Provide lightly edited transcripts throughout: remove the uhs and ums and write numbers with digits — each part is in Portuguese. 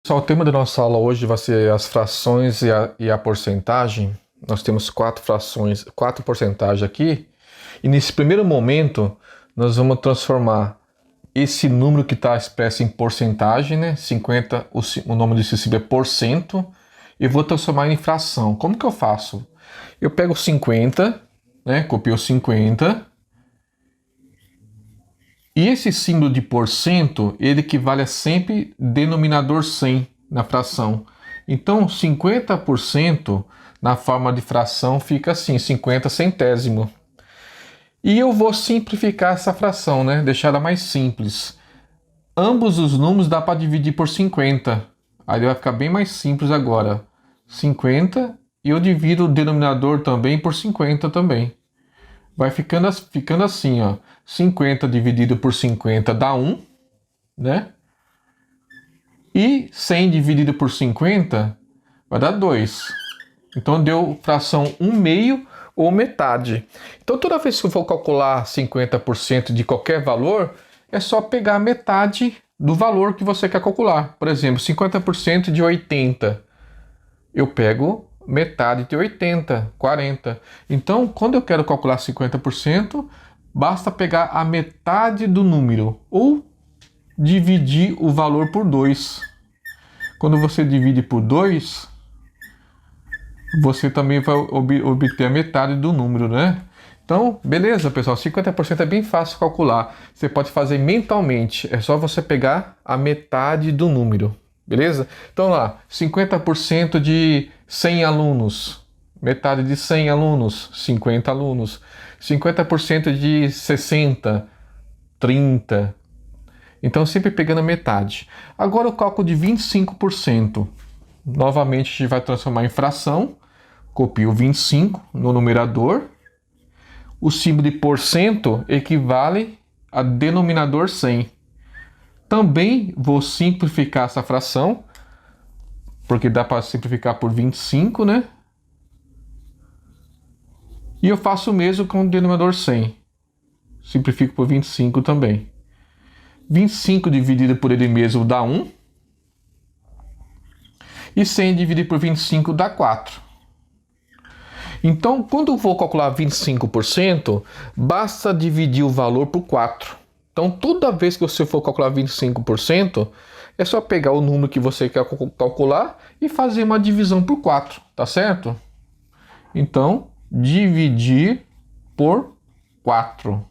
Só o tema da nossa aula hoje vai ser as frações e a porcentagem. Nós temos 4 frações, 4 porcentagens aqui. E nesse primeiro momento, nós vamos transformar esse número que está expresso em porcentagem, né? 50, o nome desse símbolo é porcento. E vou transformar em fração. Como que eu faço? Eu pego 50, né? Copio 50. E esse símbolo de porcento, ele equivale a sempre denominador 100 na fração. Então, 50% na forma de fração fica assim, 50 centésimo. E eu vou simplificar essa fração, né? Deixar ela mais simples. Ambos os números dá para dividir por 50. Aí vai ficar bem mais simples agora. 50 e eu divido o denominador também por 50 também. Vai ficando assim, ó. 50 dividido por 50 dá 1, né? E 100 dividido por 50 vai dar 2. Então deu fração 1 meio ou metade. Então toda vez que eu for calcular 50% de qualquer valor, é só pegar a metade do valor que você quer calcular. Por exemplo, 50% de 80. Eu pego metade de 80, 40. Então, quando eu quero calcular 50%, basta pegar a metade do número ou dividir o valor por 2. Quando você divide por 2, você também vai obter a metade do número, né? Então, beleza, pessoal, 50% é bem fácil calcular. Você pode fazer mentalmente, é só você pegar a metade do número. Beleza? Então lá, 50% de 100 alunos, metade de 100 alunos, 50 alunos. 50% de 60, 30. Então sempre pegando a metade. Agora o cálculo de 25%. Novamente a gente vai transformar em fração. Copio 25 no numerador. O símbolo de porcento equivale a denominador 100. Também vou simplificar essa fração, porque dá para simplificar por 25, né? E eu faço o mesmo com o denominador 100. Simplifico por 25 também. 25 dividido por ele mesmo dá 1. E 100 dividido por 25 dá 4. Então, quando eu vou calcular 25%, basta dividir o valor por 4. Então, toda vez que você for calcular 25%, é só pegar o número que você quer calcular e fazer uma divisão por 4, tá certo? Então, dividir por 4.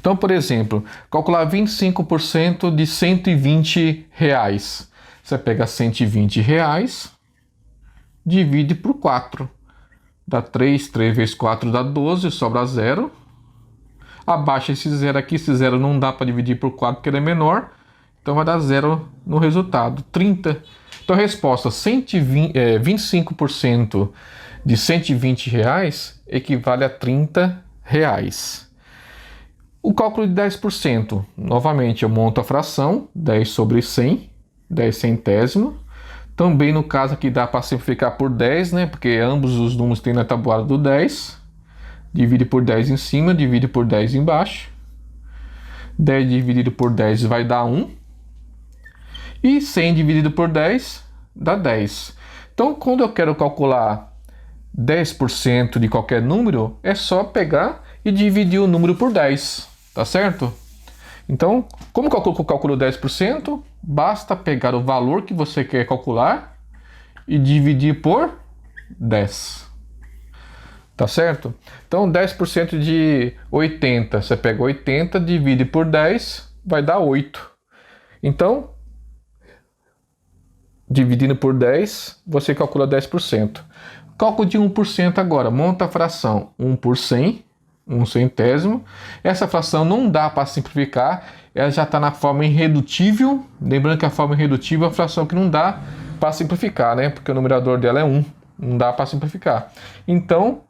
Então, por exemplo, calcular 25% de 120 reais. Você pega 120 reais, divide por 4. Dá 3, 3 vezes 4 dá 12, sobra 0. Abaixa esse 0 aqui, esse 0 não dá para dividir por 4 porque ele é menor. Então vai dar 0 no resultado, 30. Então a resposta, 25% de 120 reais equivale a 30 reais. O cálculo de 10%, novamente eu monto a fração, 10 sobre 100, 10 centésimo. Também no caso aqui dá para simplificar por 10, né? Porque ambos os números têm na tabuada do 10. Divide por 10 em cima, divide por 10 embaixo. 10 dividido por 10 vai dar 1. E 100 dividido por 10 dá 10. Então, quando eu quero calcular 10% de qualquer número, é só pegar e dividir o número por 10. Tá certo? Então, como que eu calculo 10%? Basta pegar o valor que você quer calcular e dividir por 10. Tá certo? Então, 10% de 80. Você pega 80, divide por 10, vai dar 8. Então, dividindo por 10, você calcula 10%. Cálculo de 1% agora. Monta a fração 1 por 100, 1 centésimo. Essa fração não dá para simplificar. Ela já está na forma irredutível. Lembrando que a forma irredutível é uma fração que não dá para simplificar, né? Porque o numerador dela é 1. Não dá para simplificar. Então,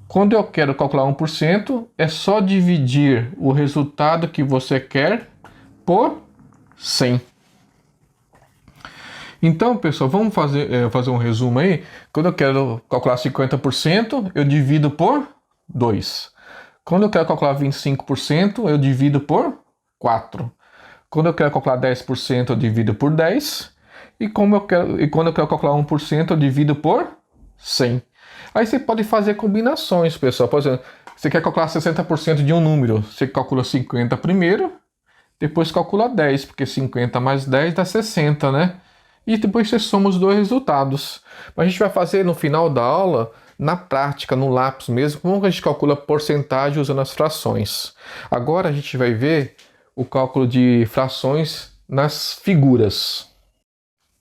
quando eu quero calcular 1%, é só dividir o resultado que você quer por 100. Então, pessoal, vamos fazer um resumo aí. Quando eu quero calcular 50%, eu divido por 2. Quando eu quero calcular 25%, eu divido por 4. Quando eu quero calcular 10%, eu divido por 10. E quando eu quero calcular 1%, eu divido por 100. Aí você pode fazer combinações, pessoal. Por exemplo, você quer calcular 60% de um número. Você calcula 50 primeiro, depois calcula 10, porque 50 mais 10 dá 60, né? E depois você soma os dois resultados. Mas a gente vai fazer no final da aula, na prática, no lápis mesmo, como a gente calcula porcentagem usando as frações. Agora a gente vai ver o cálculo de frações nas figuras.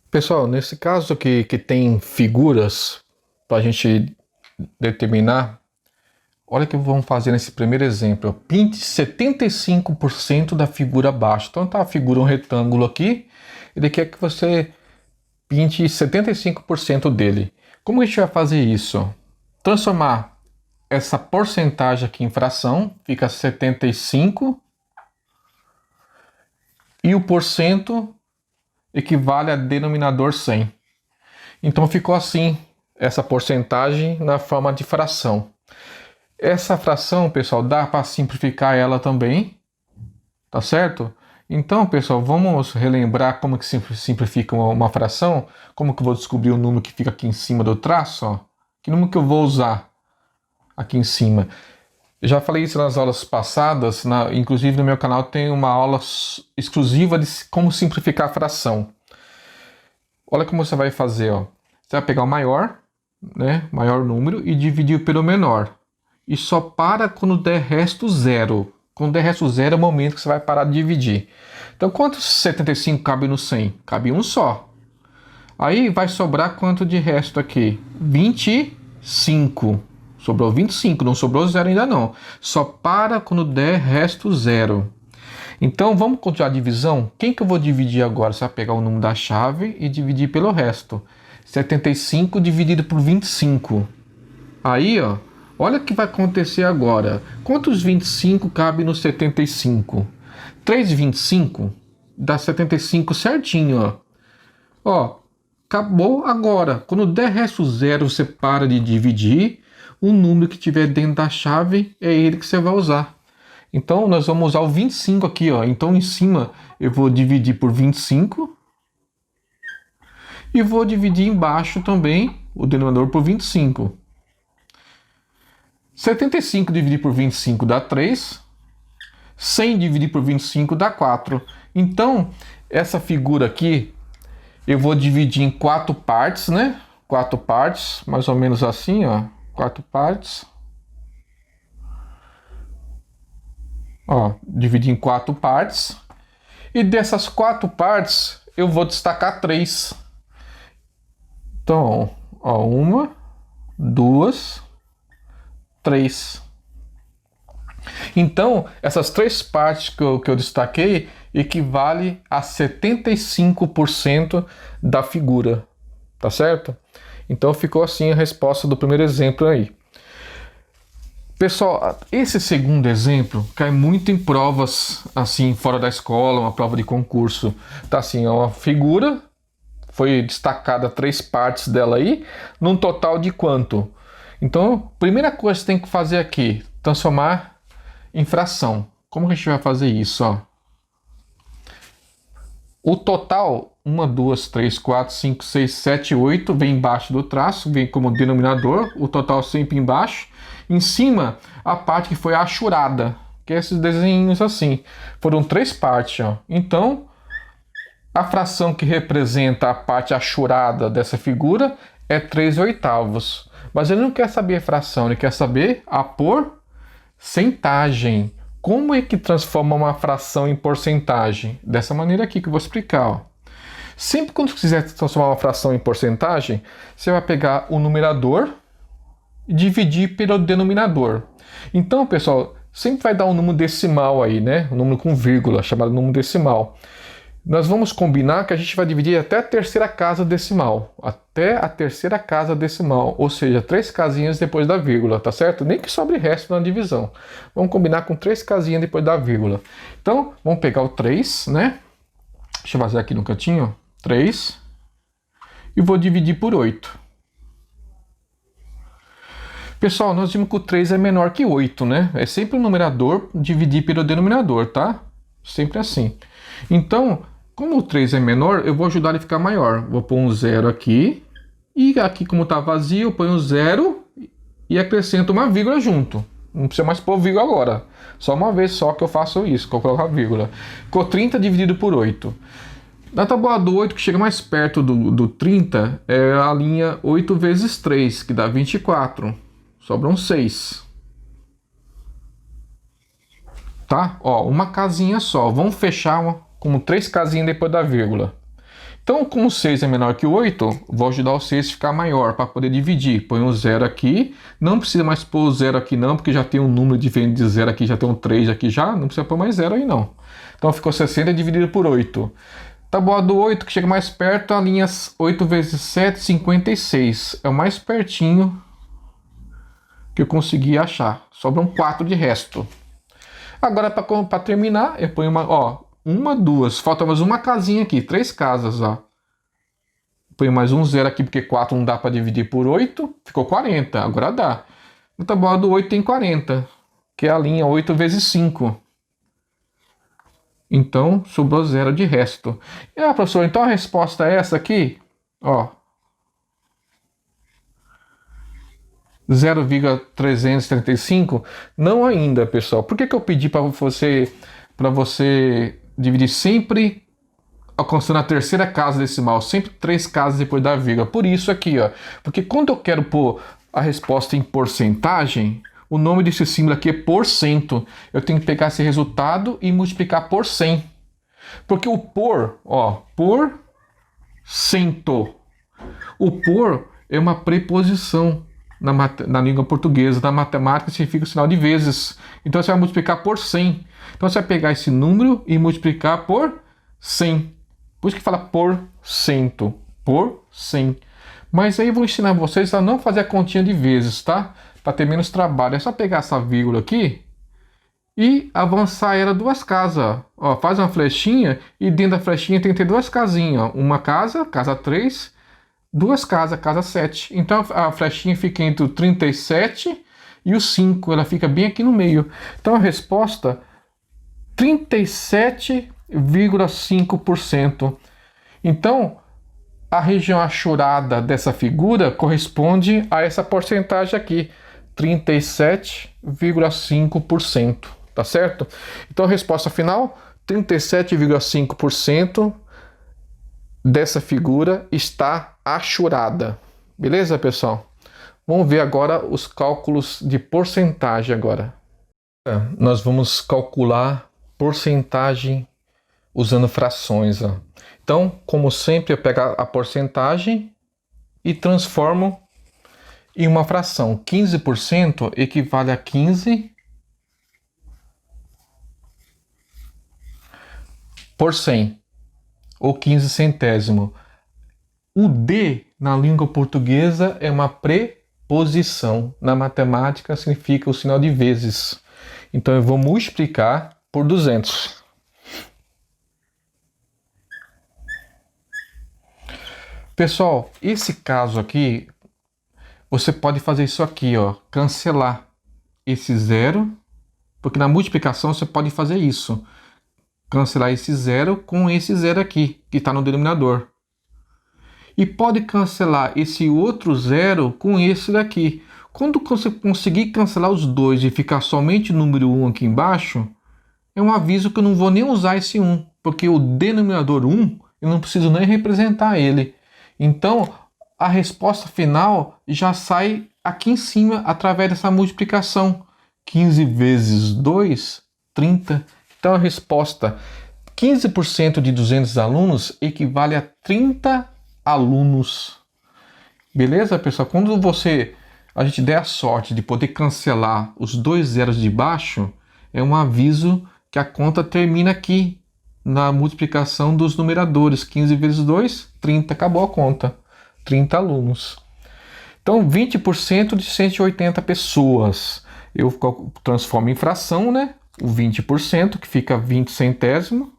Pessoal, nesse caso aqui que tem figuras para a gente determinar, olha o que vamos fazer nesse primeiro exemplo. Pinte 75% da figura abaixo. Então tá a figura, um retângulo aqui, ele quer que você pinte 75% dele. Como a gente vai fazer isso? Transformar essa porcentagem aqui em fração, fica 75, e o porcento equivale a denominador 100. Então ficou assim, essa porcentagem na forma de fração. Essa fração, pessoal, dá para simplificar ela também, tá certo? Então, pessoal, vamos relembrar como que simplifica uma fração. Como que eu vou descobrir o número que fica aqui em cima do traço, ó? Que número que eu vou usar aqui em cima? Eu já falei isso nas aulas passadas, inclusive no meu canal tem uma aula exclusiva de como simplificar a fração. Olha como você vai fazer, ó. Você vai pegar o maior, né, maior número e dividir pelo menor. E só para quando der resto zero. Quando der resto zero é o momento que você vai parar de dividir. Então quantos 75 cabe no 100? Cabe um só. Aí vai sobrar quanto de resto aqui? 25. Sobrou 25, não sobrou zero ainda não. Só para quando der resto zero. Então vamos continuar a divisão. Quem que eu vou dividir agora? Você vai pegar o número da chave e dividir pelo resto. 75 dividido por 25. Aí, ó, olha o que vai acontecer agora. Quantos 25 cabe no 75? 3 25 dá 75 certinho, ó. Ó, acabou agora. Quando der resto zero, você para de dividir. O número que tiver dentro da chave é ele que você vai usar. Então, nós vamos usar o 25 aqui, ó. Então, em cima, eu vou dividir por 25. E vou dividir embaixo também o denominador por 25. 75 dividido por 25 dá 3. 100 dividido por 25 dá 4. Então, essa figura aqui, eu vou dividir em 4 partes, né? 4 partes, mais ou menos assim, ó. 4 partes. Ó, dividir em 4 partes. E dessas 4 partes, eu vou destacar 3. Então, ó, 1, 2, 3. Então, essas 3 partes que eu destaquei equivale a 75% da figura, tá certo? Então ficou assim a resposta do primeiro exemplo aí. Pessoal, esse segundo exemplo cai muito em provas assim fora da escola, uma prova de concurso. Tá assim, é uma figura, foi destacada 3 partes dela aí, num total de quanto? Então, primeira coisa que você tem que fazer aqui, transformar em fração. Como que a gente vai fazer isso, ó? O total, 1, 2, 3, 4, 5, 6, 7, 8, vem embaixo do traço, vem como denominador, o total sempre embaixo. Em cima, a parte que foi achurada, que é esses desenhinhos assim. Foram 3 partes, ó. Então, a fração que representa a parte achurada dessa figura é 3/8. Mas ele não quer saber a fração, ele quer saber a porcentagem. Como é que transforma uma fração em porcentagem? Dessa maneira aqui que eu vou explicar, ó. Sempre quando você quiser transformar uma fração em porcentagem, você vai pegar o numerador e dividir pelo denominador. Então, pessoal, sempre vai dar um número decimal aí, né? Um número com vírgula, chamado número decimal. Nós vamos combinar que a gente vai dividir até a terceira casa decimal. Até a terceira casa decimal, ou seja, 3 casinhas depois da vírgula, tá certo? Nem que sobre resto na divisão. Vamos combinar com 3 casinhas depois da vírgula. Então, vamos pegar o 3, né? Deixa eu fazer aqui no cantinho, 3. E vou dividir por 8. Pessoal, nós vimos que o 3 é menor que 8, né? É sempre o numerador dividir pelo denominador, tá? Sempre assim. Então, como o 3 é menor, eu vou ajudar ele a ficar maior. Vou pôr um 0 aqui. E aqui, como está vazio, eu ponho um 0 e acrescento uma vírgula junto. Não precisa mais pôr vírgula agora. Só uma vez só que eu faço isso, coloco a vírgula. Ficou 30 dividido por 8. Na tabuada do 8, que chega mais perto do 30, é a linha 8 vezes 3, que dá 24. Sobram 6. Tá? Ó, uma casinha só. Vamos fechar com 3 casinhas depois da vírgula. Então, como 6 é menor que o 8, vou ajudar o 6 a ficar maior para poder dividir. Põe um 0 aqui. Não precisa mais pôr o 0 aqui não, porque já tem um número diferente de 0 aqui, já tem um 3 aqui já. Não precisa pôr mais 0 aí não. Então ficou 60 dividido por 8. Tabuada do 8, que chega mais perto, a linha 8 vezes 7, 56. É o mais pertinho que eu consegui achar. Sobram 4 de resto. Agora, para terminar, eu ponho uma, 2. Falta mais uma casinha aqui. 3 casas, ó. Ponho mais um 0 aqui, porque 4 não dá para dividir por 8. Ficou 40. Agora dá. No tabuada do 8 tem 40, que é a linha 8 vezes 5. Então, sobrou 0 de resto. Professor, então a resposta é essa aqui? Ó. 0,335? Não ainda, pessoal. Por que eu pedi para você dividir sempre alcançando a terceira casa decimal, sempre 3 casas depois da vírgula? Por isso aqui, ó. Porque quando eu quero pôr a resposta em porcentagem, o nome desse símbolo aqui é porcento. Eu tenho que pegar esse resultado e multiplicar por 100. Porque o por, ó, por cento. O por é uma preposição na língua portuguesa. Na matemática significa o sinal de vezes. Então você vai multiplicar por 100. Então você vai pegar esse número e multiplicar por 100. Por isso que fala por cento. Por 100. Mas aí eu vou ensinar vocês a não fazer a continha de vezes, tá? Para ter menos trabalho. É só pegar essa vírgula aqui e avançar ela 2 casas. Ó, faz uma flechinha e dentro da flechinha tem que ter 2 casinhas. Ó. Uma casa, casa 3, 2 casas, casa 7. Então a flechinha fica entre o 37 e o 5. Ela fica bem aqui no meio. Então a resposta, 37,5%. Então, a região achurada dessa figura corresponde a essa porcentagem aqui, 37,5%, tá certo? Então a resposta final, 37,5% dessa figura está achurada. Beleza, pessoal? Vamos ver agora os cálculos de porcentagem agora. Nós vamos calcular porcentagem usando frações. Ó. Então, como sempre, eu pego a porcentagem e transformo em uma fração. 15% equivale a 15 por 100, ou 15 centésimo. O D, na língua portuguesa, é uma preposição. Na matemática, significa o sinal de vezes. Então, eu vou multiplicar por 200. Pessoal, esse caso aqui, você pode fazer isso aqui, ó, cancelar esse 0, porque na multiplicação você pode fazer isso. Cancelar esse 0 com esse 0 aqui, que está no denominador. E pode cancelar esse outro 0 com esse daqui. Quando você conseguir cancelar os dois e ficar somente o número 1 aqui embaixo, é um aviso que eu não vou nem usar esse 1, porque o denominador 1, eu não preciso nem representar ele. Então, a resposta final já sai aqui em cima através dessa multiplicação. 15 vezes 2, 30. Então a resposta, 15% de 200 alunos equivale a 30 alunos. Beleza, pessoal? Quando a gente der a sorte de poder cancelar os 2 zeros de baixo, é um aviso que a conta termina aqui, na multiplicação dos numeradores. 15 vezes 2, 30. Acabou a conta. 30 alunos. Então, 20% de 180 pessoas. Eu transformo em fração, né? O 20%, que fica 20 centésimo.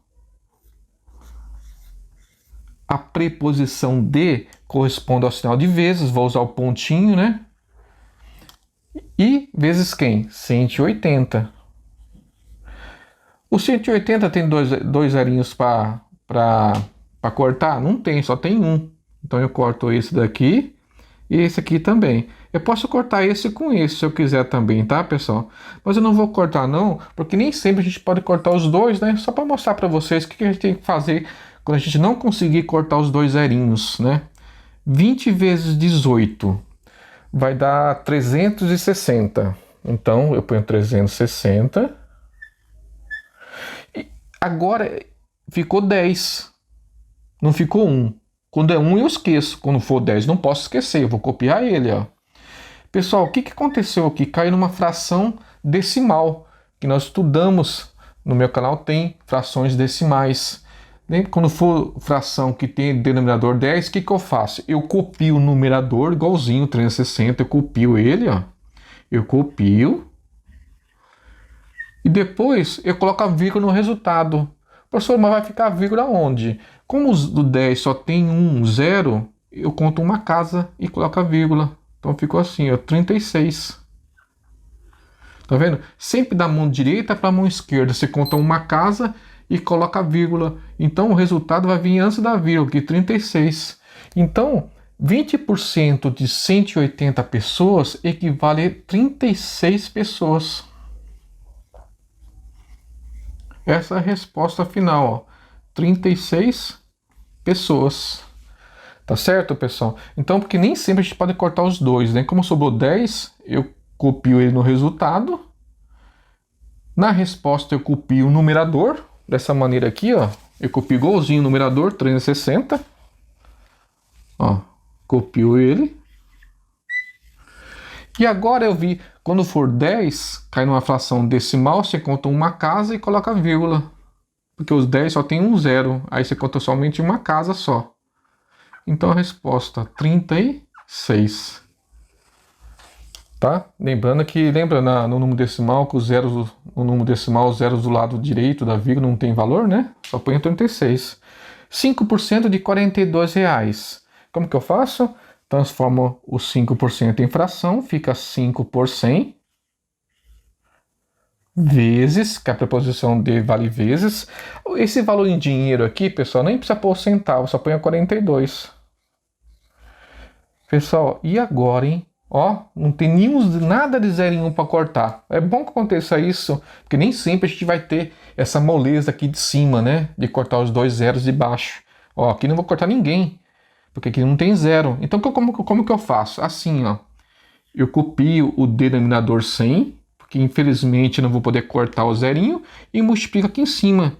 A preposição de corresponde ao sinal de vezes. Vou usar o pontinho, né? E vezes quem? 180. O 180 tem dois zerinhos para cortar? Não tem, só tem um. Então eu corto esse daqui e esse aqui também. Eu posso cortar esse com esse se eu quiser também, tá, pessoal? Mas eu não vou cortar não, porque nem sempre a gente pode cortar os dois, né? Só para mostrar para vocês o que a gente tem que fazer quando a gente não conseguir cortar os dois zerinhos, né? 20 vezes 18 vai dar 360. Então eu ponho 360. E agora ficou 10. Não ficou 1. Quando é 1 eu esqueço. Quando for 10 não posso esquecer. Eu vou copiar ele, ó. Pessoal, o que aconteceu aqui? Caiu numa fração decimal, que nós estudamos no meu canal, tem frações decimais. Quando for fração que tem denominador 10, o que eu faço? Eu copio o numerador, igualzinho 360, eu copio ele, ó. Eu copio. E depois eu coloco a vírgula no resultado. Professor, mas vai ficar a vírgula onde? Como do 10 só tem 1, 0, eu conto uma casa e coloco a vírgula. Então ficou assim, ó, 36. Tá vendo? Sempre da mão direita para a mão esquerda. Você conta uma casa e coloca a vírgula. Então o resultado vai vir antes da vírgula, que 36. Então, 20% de 180 pessoas equivale a 36 pessoas. Essa é a resposta final, ó. 36 pessoas. Tá certo, pessoal? Então, porque nem sempre a gente pode cortar os dois, né? Como sobrou 10, eu copio ele no resultado. Na resposta, eu copio o numerador. Dessa maneira aqui, ó. Eu copio igualzinho o numerador, 360. Ó, copio ele. E agora eu vi, quando for 10, cai numa fração decimal, você conta uma casa e coloca vírgula. Porque os 10 só tem um zero. Aí você conta somente uma casa só. Então a resposta 36. Tá? Lembrando que, no número decimal, que os zeros, no número decimal, os zeros do lado direito da vírgula não tem valor, né? Só põe 36. 5% de R$42. Como que eu faço? Transformo o 5% em fração, fica 5 por 100. Vezes, que a preposição de vale vezes. Esse valor em dinheiro aqui, pessoal, nem precisa pôr centavo, só põe 42. Pessoal, e agora, hein? Ó, não tem nada de zerinho para cortar. É bom que aconteça isso, porque nem sempre a gente vai ter essa moleza aqui de cima, né? De cortar os dois zeros de baixo. Ó, aqui não vou cortar ninguém, porque aqui não tem zero. Então, como que eu faço? Assim, ó. Eu copio o denominador 100, porque infelizmente não vou poder cortar o zerinho, e multiplico aqui em cima.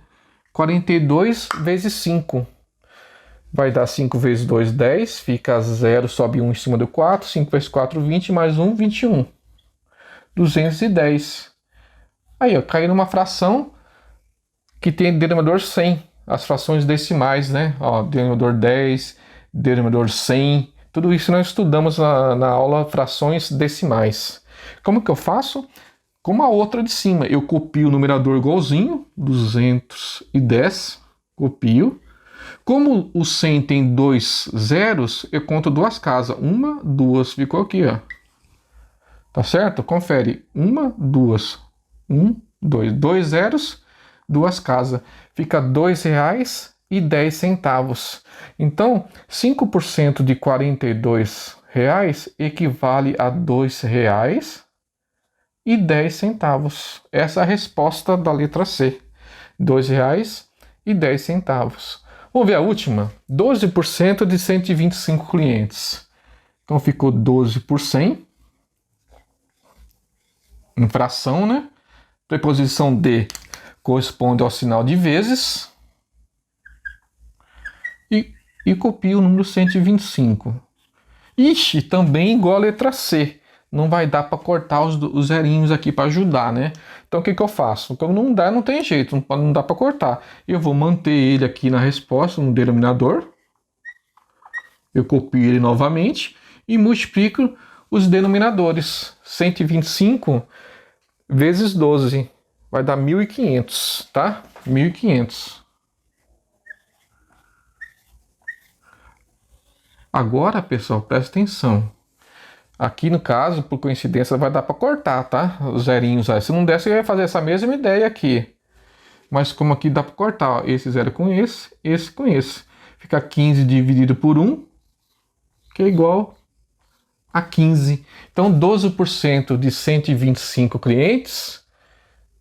42 vezes 5. Vai dar 5 vezes 2, 10. Fica 0, sobe 1 em cima do 4. 5 vezes 4, 20. Mais 1, 21. 210. Aí, ó, caiu numa fração que tem denominador 100. As frações decimais, né? Ó, denominador 10, denominador 100. Tudo isso nós estudamos na aula frações decimais. Como que eu faço? Como a outra de cima. Eu copio o numerador igualzinho. 210. Copio. Como o 100 tem dois zeros, eu conto duas casas. Uma, duas. Ficou aqui, ó. Tá certo? Confere. Uma, duas. Um, dois. Dois zeros, duas casas. Fica R$2,10. Então, 5% de R$42 equivale a R$2,10. Essa é a resposta da letra C. R$2,10. Vamos ver a última. 12% de 125 clientes. Então ficou 12 por 100. Em fração, né? Preposição de corresponde ao sinal de vezes. E copio o número 125. Ixi, também igual a letra C. Não vai dar para cortar os zerinhos aqui para ajudar, né? Então o que eu faço? Então não dá, não tem jeito, não dá para cortar. Eu vou manter ele aqui na resposta, no denominador. Eu copio ele novamente e multiplico os denominadores. 125 vezes 12 vai dar 1.500, tá? 1.500. Agora, pessoal, presta atenção. Aqui no caso, por coincidência, vai dar para cortar, tá? Os zerinhos aí. Se não der, você vai fazer essa mesma ideia aqui. Mas como aqui dá para cortar, ó, esse zero com esse com esse. Fica 15 dividido por 1, que é igual a 15. Então 12% de 125 clientes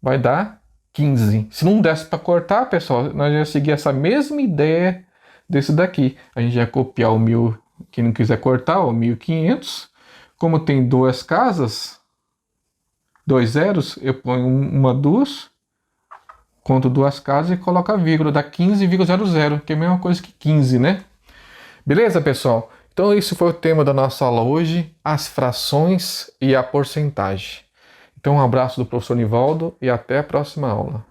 vai dar 15. Se não desse para cortar, pessoal, nós já seguir essa mesma ideia desse daqui. A gente vai copiar o 1000, quem não quiser cortar, o 1500. Como tem duas casas, dois zeros, eu ponho uma, duas, conto duas casas e coloco a vírgula, dá 15,00, que é a mesma coisa que 15, né? Beleza, pessoal? Então esse foi o tema da nossa aula hoje, as frações e a porcentagem. Então um abraço do professor Nivaldo e até a próxima aula.